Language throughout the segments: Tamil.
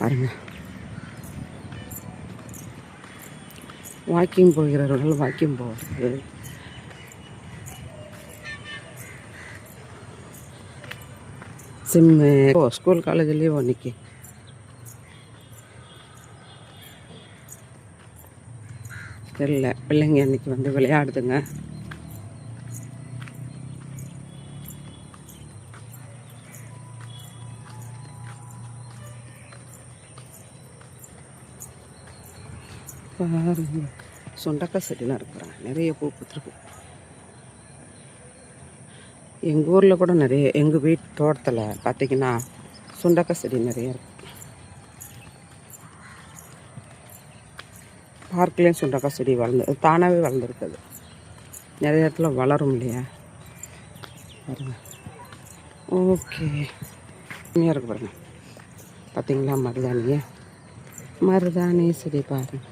பாருங்கள். வாக்கிங் போகிறவர்கள் வாக்கிங் போகிறது. சிம்மு ஸ்கூல் காலேஜ்லேயே அன்றைக்கி தெரியல. பிள்ளைங்க அன்றைக்கி வந்து விளையாடுதுங்க. பாருங்க, சுண்டக்காய் செடிலாம் இருக்கிறாங்க. நிறைய பூ பூத்துருக்கு. எங்கள் ஊரில் கூட நிறைய, எங்கள் வீட்டு தோட்டத்தில் பார்த்திங்கன்னா சுண்டக்காய் செடி நிறைய இருக்குது. பார்க்லேயும் சுண்டக்காய் செடி வளர்ந்து தானாகவே வளர்ந்துருக்குது. நிறைய இடத்துல வளரும் இல்லையா பாருங்க. ஓகே, கம்மியாக இருக்கு பாருங்க. பார்த்திங்களா மருதாணி செடி பாருங்க.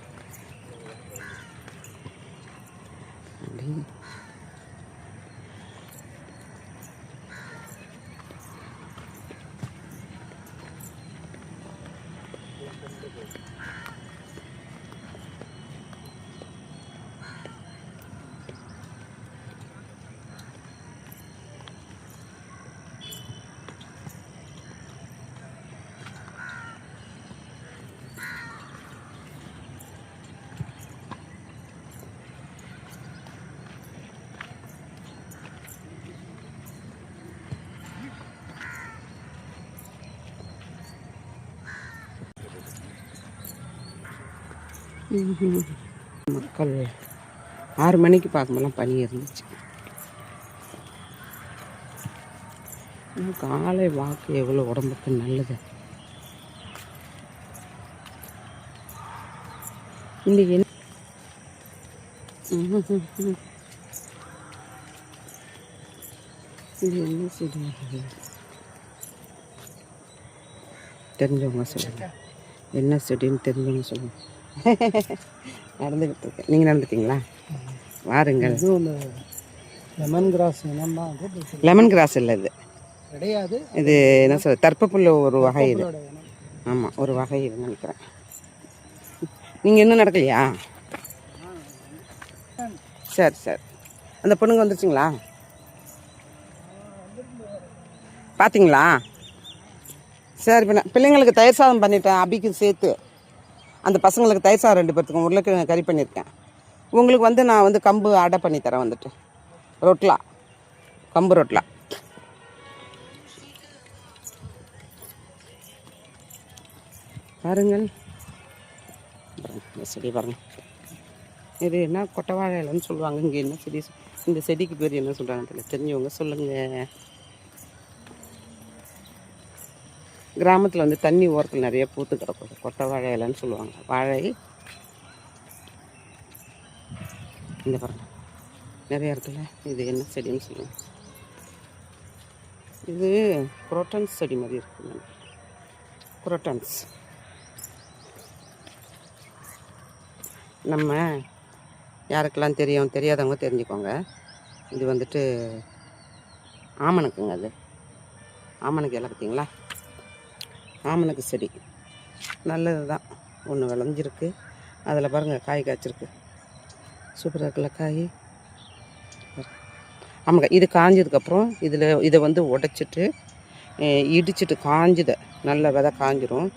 மக்கள் 6 மணிக்கு பார்க்கும்போதெல்லாம் பனி இருந்துச்சு. காலை வாக்கு எவ்வளோ உடம்புக்கு நல்லது. இன்னைக்கு இது என்ன செடி தெரிஞ்சவங்க சொல்லுங்க. என்ன செடின்னு தெரிஞ்சவங்க சொல்லுங்க. நடந்துக்கிட்டு இருக்கேன். நீங்கள் நடந்துட்டீங்களா? வாருங்கள். Lemon grass. லெமன் கிராஸ் இல்லை, இது கிடையாது. இது என்ன சொல்ல, தர்ப்பப்புல்ல ஒரு வகை இது. ஆமாம், ஒரு வகை இதுன்னு நினைக்கிறேன். நீங்கள் இன்னும் நடக்கலையா? சரி சரி. அந்த பொண்ணுங்க வந்துருச்சுங்களா? பார்த்தீங்களா? சரி, இப்போ நான் பிள்ளைங்களுக்கு தயிர் சாதம் பண்ணிட்டேன். அபிக்கு சேர்த்து அந்த பசங்களுக்கு தயிர் சாதம் 2 பேர்த்துக்கும் உருளைக்கிழங்கு கறி பண்ணியிருக்கேன். உங்களுக்கு வந்து நான் வந்து கம்பு அடை பண்ணி தரேன். வந்துட்டு ரொட்லா, கம்பு ரொட்லா. பாருங்கள், இந்த செடி பாருங்கள். இது என்ன கொட்டவாழை இலைன்னு சொல்லுவாங்க. இங்கே என்ன செடி, இந்த செடிக்கு பேர் என்ன சொல்கிறாங்க தெரியல. தெரிஞ்சவங்க சொல்லுங்கள். கிராமத்தில் வந்து தண்ணி ஓரத்தில் நிறைய பூத்து கிடக்கும். கொட்டை வாழை இலைன்னு சொல்லுவாங்க. வாழை இந்த பாருங்க நிறைய இருக்குல்ல. இது என்ன செடின்னு சொல்லுவாங்க. இது குரோட்டன்ஸ் செடி மாதிரி இருக்குங்க. குரோட்டன்ஸ் நம்ம யாருக்கெல்லாம் தெரியும், தெரியாதவங்க தெரிஞ்சுக்கோங்க. இது வந்துட்டு ஆமணக்குங்க. அது ஆமணக்கு இலை பார்த்தீங்களா? ஆமணக்கு செடி நல்லது தான். ஒன்று விளைஞ்சிருக்கு. அதில் பாருங்கள் காய் காய்ச்சிருக்கு. சூப்பராக இருக்குல்ல காய். ஆமாங்க, இது காஞ்சதுக்கப்புறம் இதை வந்து உடைச்சிட்டு இடிச்சிட்டு, காஞ்சதை நல்ல விதை காஞ்சிரும்.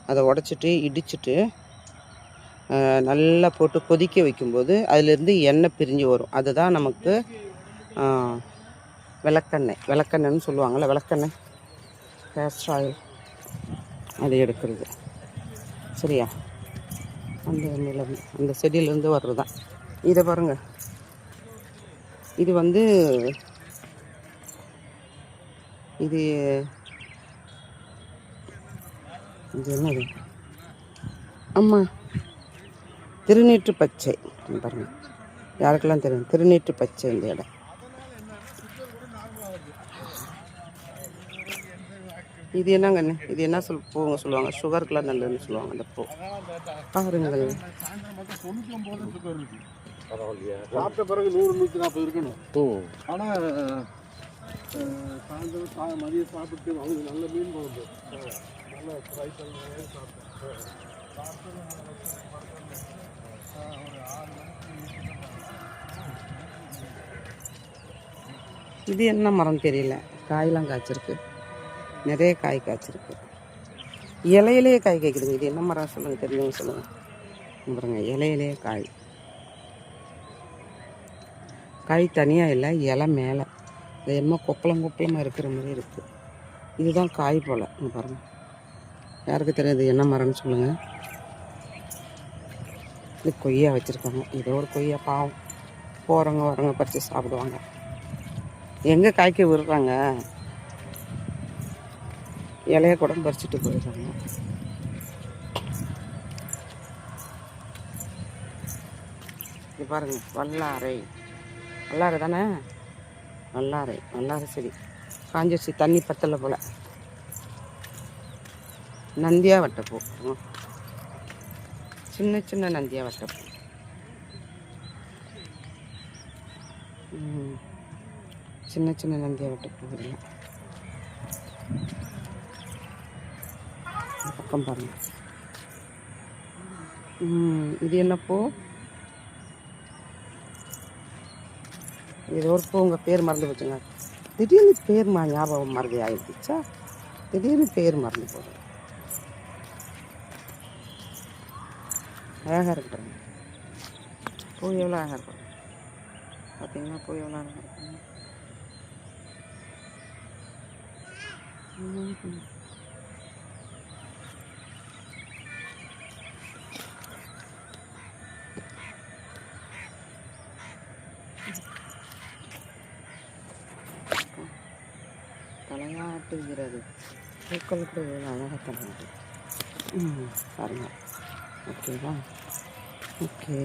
அதை உடைச்சிட்டு இடிச்சிட்டு நல்லா போட்டு கொதிக்க வைக்கும்போது அதிலேருந்து எண்ணெய் பிரிஞ்சு வரும். அதுதான் நமக்கு விளக்கெண்ணெய்ன்னு சொல்லுவாங்கள்ல. விளக்கெண்ணெய், கேஸ்டர் ஆயில், அதை எடுக்கிறது. சரியா? அந்த செடியிலேருந்து வர்றது தான். இதை பாருங்கள். இது வந்து இது என்னது? ஆமாம், திருநீற்று பச்சை. பாருங்கள், யாருக்கெல்லாம் தெரியும் திருநீற்று பச்சை இந்த இடம். இது என்னங்கண்ணே? இது என்ன பூங்க சொல்லுவாங்க? சுகருக்குலாம் நல்லதுன்னு சொல்லுவாங்க அந்த பூ. பாருங்கள். சாப்பிட்ட பிறகு 100-140 இருக்கணும். ஆனால் சாயந்தரம் மதியம் சாப்பிட்டு அவங்க நல்ல மீன் குழம்பு, நல்ல ஃப்ரை பண்ணி சாப்பிட்டேன். இது என்ன மரம் தெரியல, காயெல்லாம் காய்ச்சிருக்கு, நிறைய காய் காய்ச்சிருக்கு, இலையிலேயே காய் காய்க்குதுங்க. இது என்ன மரம் சொல்லுங்கள், தெரியுங்க சொல்லுங்கள். பாருங்க, இலையிலேயே காய், காய் தனியாக இல்லை, இலை மேலே இது என்னமோ கொப்பளமாக இருக்கிற மாதிரி இருக்குது. இதுதான் காய் போல். இங்கே பாருங்கள், யாருக்கு தெரியாது என்ன மரம்னு சொல்லுங்கள். இது கொய்யா வச்சுருக்காங்க, ஏதோ ஒரு கொய்யா, பாவம் போகிறவங்க வரவங்க பறித்து சாப்பிடுவாங்க. எங்கே காய்க்க விடுறாங்க, இலைய கூட பறிச்சுட்டு போயிடுறாங்க. இது பாருங்க, வல்லாரை, வல்லாரை தானே, வல்லாரை, வல்லாரை செடி காஞ்சிருச்சு, தண்ணி பத்தலை போல். நந்தியா வட்டப்பூ, சின்ன சின்ன நந்தியா வட்டப்பூ. சின்ன சின்ன நந்தியா வட்டப்பூ இல்லை. பக்கம் பாருங்க. இது என்ன பூ? ஏதோ ஒரு பூ, உங்கள் பேர் மறந்து போச்சுங்க. திடீர்னு பேர் ஞாபகம் மறதி ஆகிடுச்சா, திடீர்னு பேர் மறந்து போகுது. அழகாக இருக்கு பாருங்க, பூ எவ்வளோ அழகாக இருக்கும் பார்த்தீங்கன்னா, பூ எவ்வளோ அழகாக இருக்குங்க. தலையாட்டுகிறது, பூக்கள் கூட எவ்வளோ அழகாக தலையாட்டு. பாருங்கள், ஓகேவா? ஓகே.